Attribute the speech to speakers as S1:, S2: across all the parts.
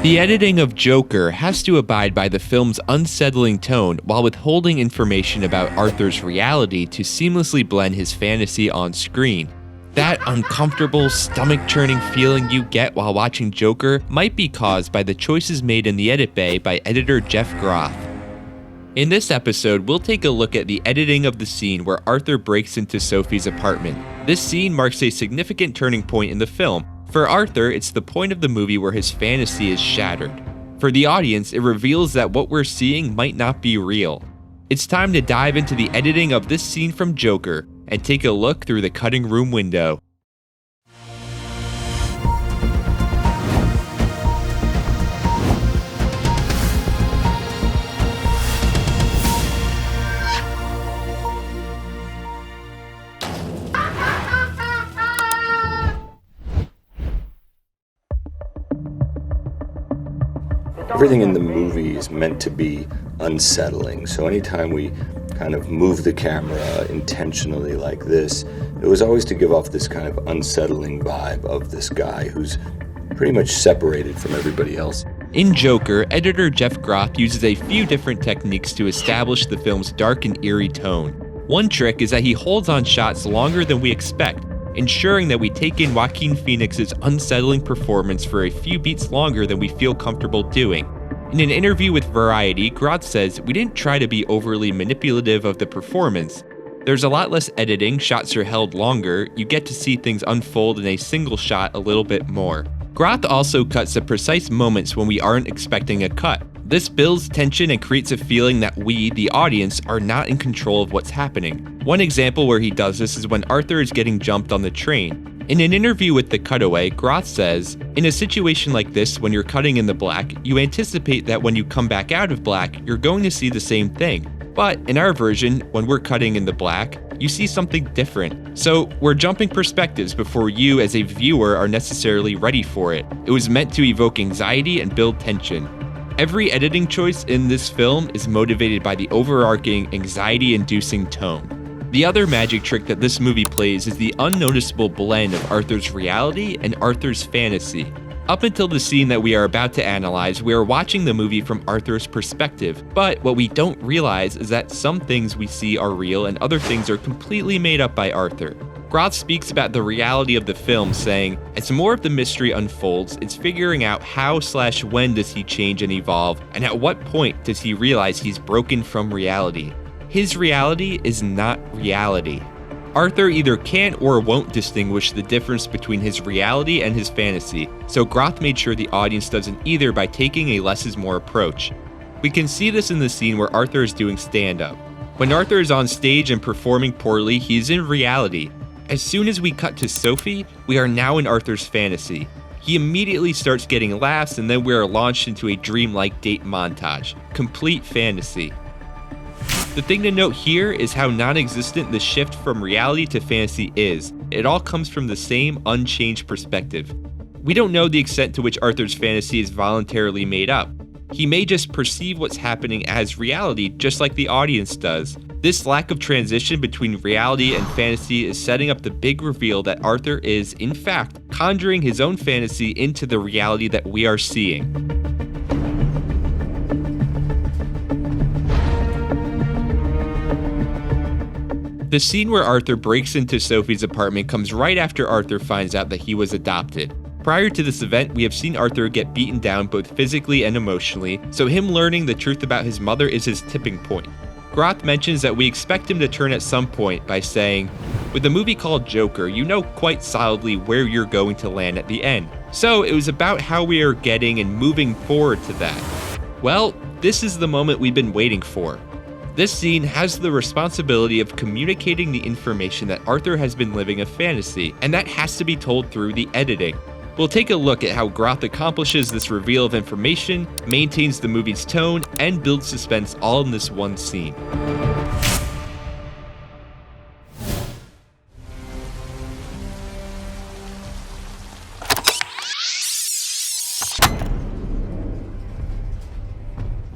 S1: The editing of Joker has to abide by the film's unsettling tone while withholding information about Arthur's reality to seamlessly blend his fantasy on screen. That uncomfortable, stomach-churning feeling you get while watching Joker might be caused by the choices made in the edit bay by editor Jeff Groth. In this episode, we'll take a look at the editing of the scene where Arthur breaks into Sophie's apartment. This scene marks a significant turning point in the film. For Arthur, it's the point of the movie where his fantasy is shattered. For the audience, it reveals that what we're seeing might not be real. It's time to dive into the editing of this scene from Joker and take a look through the cutting room window.
S2: Everything in the movie is meant to be unsettling, so anytime we kind of move the camera intentionally like this, it was always to give off this kind of unsettling vibe of this guy who's pretty much separated from everybody else.
S1: In Joker, editor Jeff Groth uses a few different techniques to establish the film's dark and eerie tone. One trick is that he holds on shots longer than we expect, ensuring that we take in Joaquin Phoenix's unsettling performance for a few beats longer than we feel comfortable doing. In an interview with Variety, Groth says, "We didn't try to be overly manipulative of the performance. There's a lot less editing, shots are held longer, you get to see things unfold in a single shot a little bit more." Groth also cuts at precise moments when we aren't expecting a cut. This builds tension and creates a feeling that we, the audience, are not in control of what's happening. One example where he does this is when Arthur is getting jumped on the train. In an interview with The Cutaway, Groth says, "In a situation like this, when you're cutting in the black, you anticipate that when you come back out of black, you're going to see the same thing. But in our version, when we're cutting in the black, you see something different. So we're jumping perspectives before you as a viewer are necessarily ready for it. It was meant to evoke anxiety and build tension." Every editing choice in this film is motivated by the overarching, anxiety-inducing tone. The other magic trick that this movie plays is the unnoticeable blend of Arthur's reality and Arthur's fantasy. Up until the scene that we are about to analyze, we are watching the movie from Arthur's perspective, but what we don't realize is that some things we see are real and other things are completely made up by Arthur. Groth speaks about the reality of the film, saying, "As more of the mystery unfolds, it's figuring out how/when does he change and evolve, and at what point does he realize he's broken from reality. His reality is not reality." Arthur either can't or won't distinguish the difference between his reality and his fantasy, so Groth made sure the audience doesn't either by taking a less is more approach. We can see this in the scene where Arthur is doing stand-up. When Arthur is on stage and performing poorly, he's in reality. As soon as we cut to Sophie, we are now in Arthur's fantasy. He immediately starts getting laughs, and then we are launched into a dreamlike date montage. Complete fantasy. The thing to note here is how non-existent the shift from reality to fantasy is. It all comes from the same unchanged perspective. We don't know the extent to which Arthur's fantasy is voluntarily made up. He may just perceive what's happening as reality, just like the audience does. This lack of transition between reality and fantasy is setting up the big reveal that Arthur is, in fact, conjuring his own fantasy into the reality that we are seeing. The scene where Arthur breaks into Sophie's apartment comes right after Arthur finds out that he was adopted. Prior to this event, we have seen Arthur get beaten down both physically and emotionally, so him learning the truth about his mother is his tipping point. Groth mentions that we expect him to turn at some point by saying, "With a movie called Joker, you know quite solidly where you're going to land at the end. So it was about how we are getting and moving forward to that." Well, this is the moment we've been waiting for. This scene has the responsibility of communicating the information that Arthur has been living a fantasy, and that has to be told through the editing. We'll take a look at how Groth accomplishes this reveal of information, maintains the movie's tone, and builds suspense all in this one scene.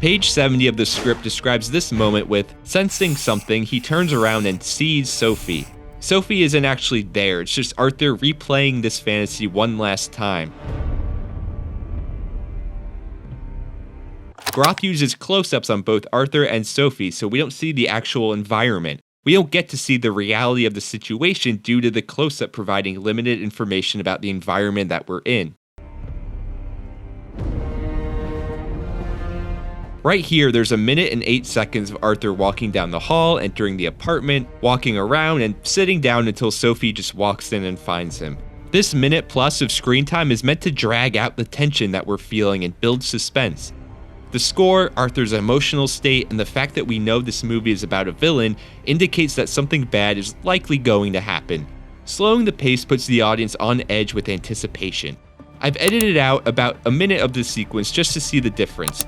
S1: Page 70 of the script describes this moment with, sensing something, he turns around and sees Sophie. Sophie isn't actually there, it's just Arthur replaying this fantasy one last time. Groth uses close-ups on both Arthur and Sophie, so we don't see the actual environment. We don't get to see the reality of the situation due to the close-up providing limited information about the environment that we're in. Right here, there's a minute and 8 seconds of Arthur walking down the hall, entering the apartment, walking around, and sitting down until Sophie just walks in and finds him. This minute plus of screen time is meant to drag out the tension that we're feeling and build suspense. The score, Arthur's emotional state, and the fact that we know this movie is about a villain indicates that something bad is likely going to happen. Slowing the pace puts the audience on edge with anticipation. I've edited out about a minute of this sequence just to see the difference.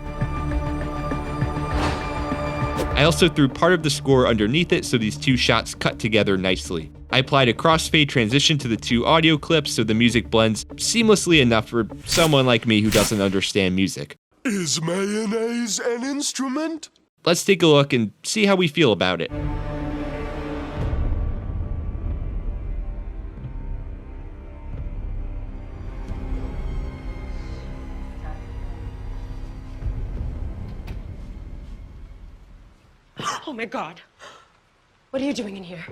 S1: I also threw part of the score underneath it so these two shots cut together nicely. I applied a crossfade transition to the two audio clips so the music blends seamlessly enough for someone like me who doesn't understand music.
S3: Is mayonnaise an instrument?
S1: Let's take a look and see how we feel about it.
S4: Oh my God. What are you doing in here?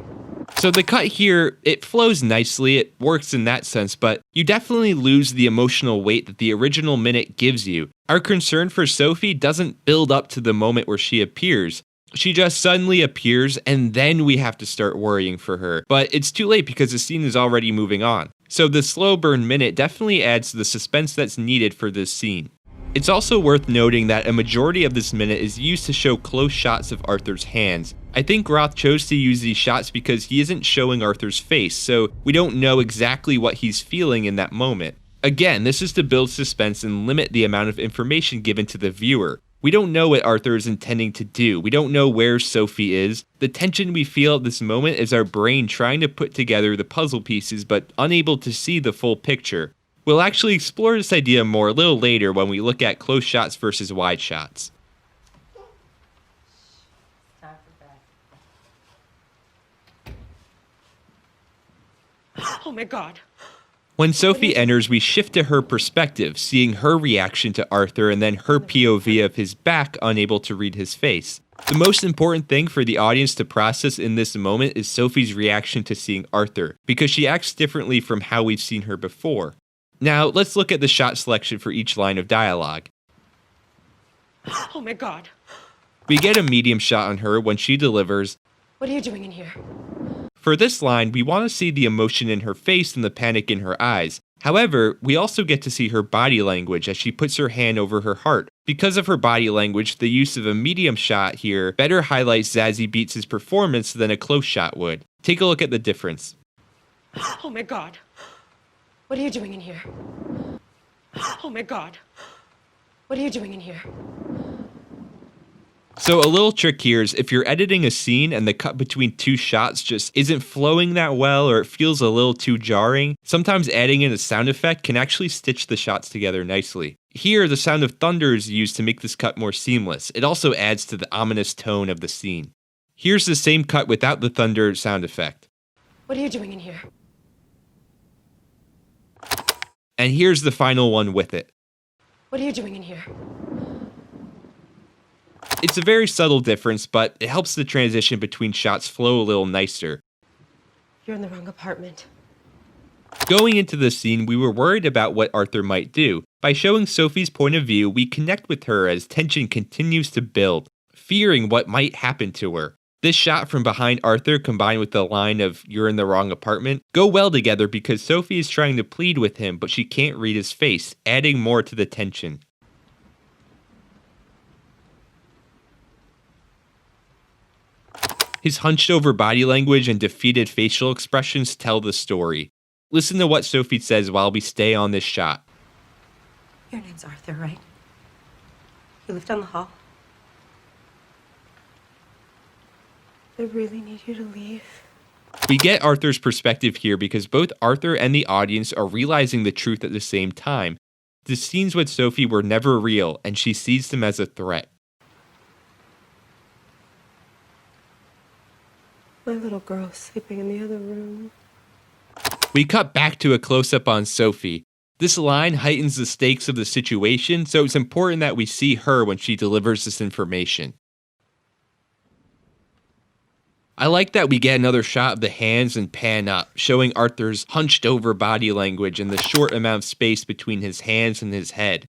S1: So the cut here, it flows nicely, it works in that sense, but you definitely lose the emotional weight that the original minute gives you. Our concern for Sophie doesn't build up to the moment where she appears. She just suddenly appears and then we have to start worrying for her. But it's too late because the scene is already moving on. So the slow burn minute definitely adds to the suspense that's needed for this scene. It's also worth noting that a majority of this minute is used to show close shots of Arthur's hands. I think Groth chose to use these shots because he isn't showing Arthur's face, so we don't know exactly what he's feeling in that moment. Again, this is to build suspense and limit the amount of information given to the viewer. We don't know what Arthur is intending to do. We don't know where Sophie is. The tension we feel at this moment is our brain trying to put together the puzzle pieces but unable to see the full picture. We'll actually explore this idea more a little later when we look at close shots versus wide shots.
S4: Oh my God.
S1: When Sophie enters, we shift to her perspective, seeing her reaction to Arthur and then her POV of his back, unable to read his face. The most important thing for the audience to process in this moment is Sophie's reaction to seeing Arthur, because she acts differently from how we've seen her before. Now, let's look at the shot selection for each line of dialogue.
S4: Oh my God.
S1: We get a medium shot on her when she delivers,
S4: What are you doing in here?
S1: For this line, we want to see the emotion in her face and the panic in her eyes. However, we also get to see her body language as she puts her hand over her heart. Because of her body language, the use of a medium shot here better highlights Zazie Beetz' performance than a close shot would. Take a look at the difference.
S4: Oh my God. What are you doing in here? Oh my God. What are you doing in here?
S1: So a little trick here is if you're editing a scene and the cut between two shots just isn't flowing that well or it feels a little too jarring, sometimes adding in a sound effect can actually stitch the shots together nicely. Here, the sound of thunder is used to make this cut more seamless. It also adds to the ominous tone of the scene. Here's the same cut without the thunder sound effect.
S4: What are you doing in here?
S1: And here's the final one with it.
S4: What are you doing in here?
S1: It's a very subtle difference, but it helps the transition between shots flow a little nicer.
S4: You're in the wrong apartment.
S1: Going into the scene, we were worried about what Arthur might do. By showing Sophie's point of view, we connect with her as tension continues to build, fearing what might happen to her. This shot from behind Arthur combined with the line of "you're in the wrong apartment" go well together because Sophie is trying to plead with him, but she can't read his face, adding more to the tension. His hunched over body language and defeated facial expressions tell the story. Listen to what Sophie says while we stay on this shot.
S4: Your name's Arthur, right? You live down the hall? I really need you to leave.
S1: We get Arthur's perspective here because both Arthur and the audience are realizing the truth at the same time. The scenes with Sophie were never real, and she sees them as a threat.
S4: My little girl's sleeping in the other room.
S1: We cut back to a close-up on Sophie. This line heightens the stakes of the situation, so it's important that we see her when she delivers this information. I like that we get another shot of the hands and pan up, showing Arthur's hunched over body language and the short amount of space between his hands and his head.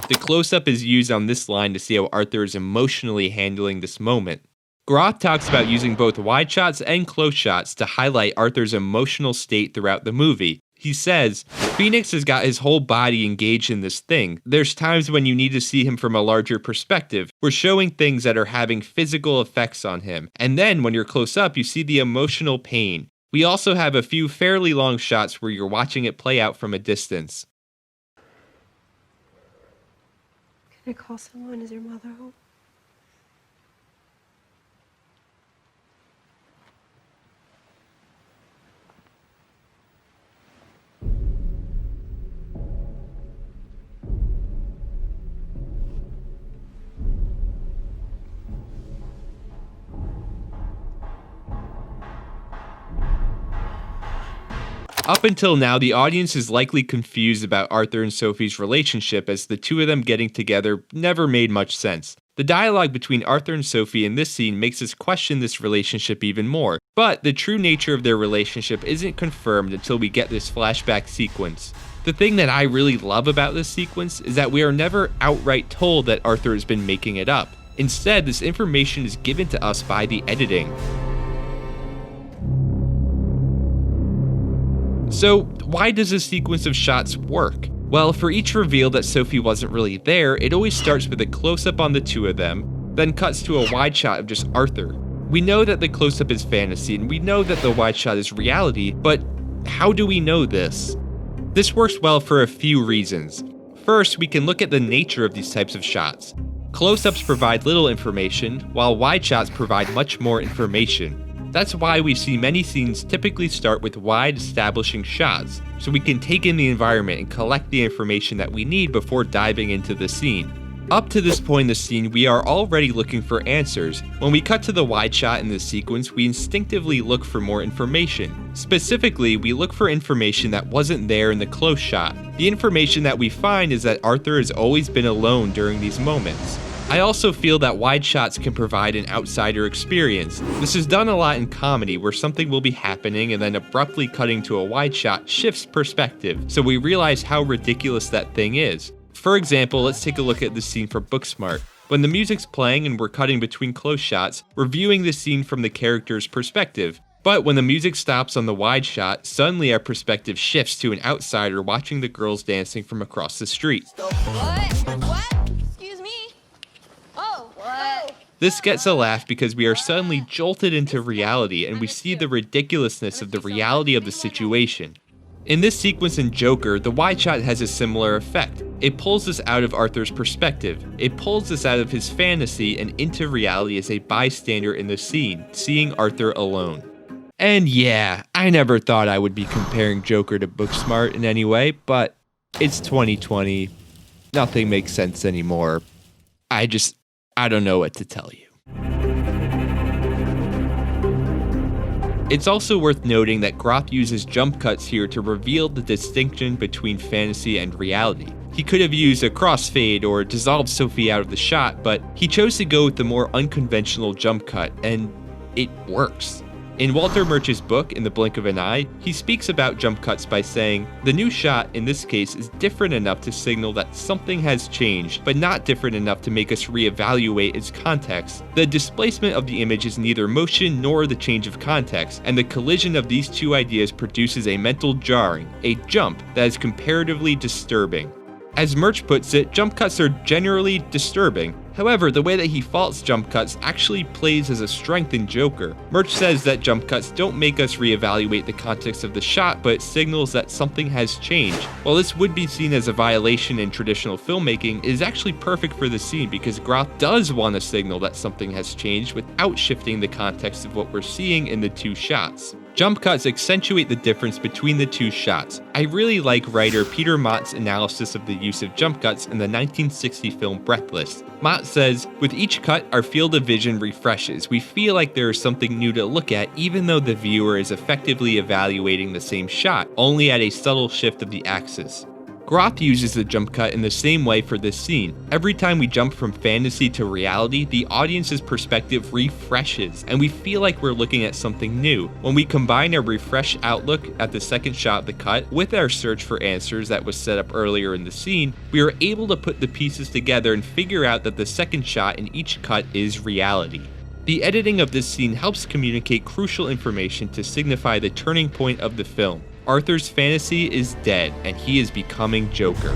S1: The close-up is used on this line to see how Arthur is emotionally handling this moment. Groth talks about using both wide shots and close shots to highlight Arthur's emotional state throughout the movie. He says, Phoenix has got his whole body engaged in this thing. There's times when you need to see him from a larger perspective. We're showing things that are having physical effects on him. And then when you're close up, you see the emotional pain. We also have a few fairly long shots where you're watching it play out from a distance.
S4: Can I call someone? Is your mother home?
S1: Up until now, the audience is likely confused about Arthur and Sophie's relationship, as the two of them getting together never made much sense. The dialogue between Arthur and Sophie in this scene makes us question this relationship even more, but the true nature of their relationship isn't confirmed until we get this flashback sequence. The thing that I really love about this sequence is that we are never outright told that Arthur has been making it up. Instead, this information is given to us by the editing. So, why does this sequence of shots work? Well, for each reveal that Sophie wasn't really there, it always starts with a close-up on the two of them, then cuts to a wide shot of just Arthur. We know that the close-up is fantasy, and we know that the wide shot is reality, but how do we know this? This works well for a few reasons. First, we can look at the nature of these types of shots. Close-ups provide little information, while wide shots provide much more information. That's why we see many scenes typically start with wide establishing shots, so we can take in the environment and collect the information that we need before diving into the scene. Up to this point in the scene, we are already looking for answers. When we cut to the wide shot in this sequence, we instinctively look for more information. Specifically, we look for information that wasn't there in the close shot. The information that we find is that Arthur has always been alone during these moments. I also feel that wide shots can provide an outsider experience. This is done a lot in comedy, where something will be happening and then abruptly cutting to a wide shot shifts perspective, so we realize how ridiculous that thing is. For example, let's take a look at the scene from Booksmart. When the music's playing and we're cutting between close shots, we're viewing the scene from the character's perspective. But when the music stops on the wide shot, suddenly our perspective shifts to an outsider watching the girls dancing from across the street.
S5: What? Excuse me? Oh, what?
S1: This gets a laugh because we are suddenly jolted into reality and we see the ridiculousness of the reality of the situation. In this sequence in Joker, the wide shot has a similar effect. It pulls us out of Arthur's perspective. It pulls us out of his fantasy and into reality as a bystander in the scene, seeing Arthur alone. And yeah, I never thought I would be comparing Joker to Booksmart in any way, but it's 2020. Nothing makes sense anymore. I don't know what to tell you. It's also worth noting that Groth uses jump cuts here to reveal the distinction between fantasy and reality. He could have used a crossfade or dissolved Sophie out of the shot, but he chose to go with the more unconventional jump cut, and it works. In Walter Murch's book, In the Blink of an Eye, he speaks about jump cuts by saying, the new shot, in this case, is different enough to signal that something has changed, but not different enough to make us reevaluate its context. The displacement of the image is neither motion nor the change of context, and the collision of these two ideas produces a mental jarring, a jump, that is comparatively disturbing. As Murch puts it, jump cuts are generally disturbing. However, the way that he faults jump cuts actually plays as a strength in Joker. Murch says that jump cuts don't make us reevaluate the context of the shot, but it signals that something has changed. While this would be seen as a violation in traditional filmmaking, it is actually perfect for the scene because Groth does want to signal that something has changed without shifting the context of what we're seeing in the two shots. Jump cuts accentuate the difference between the two shots. I really like writer Peter Mott's analysis of the use of jump cuts in the 1960 film Breathless. Mott says, "With each cut, our field of vision refreshes. We feel like there is something new to look at even though the viewer is effectively evaluating the same shot, only at a subtle shift of the axis." Groth uses the jump cut in the same way for this scene. Every time we jump from fantasy to reality, the audience's perspective refreshes, and we feel like we're looking at something new. When we combine a refreshed outlook at the second shot of the cut with our search for answers that was set up earlier in the scene, we are able to put the pieces together and figure out that the second shot in each cut is reality. The editing of this scene helps communicate crucial information to signify the turning point of the film. Arthur's fantasy is dead, and he is becoming Joker.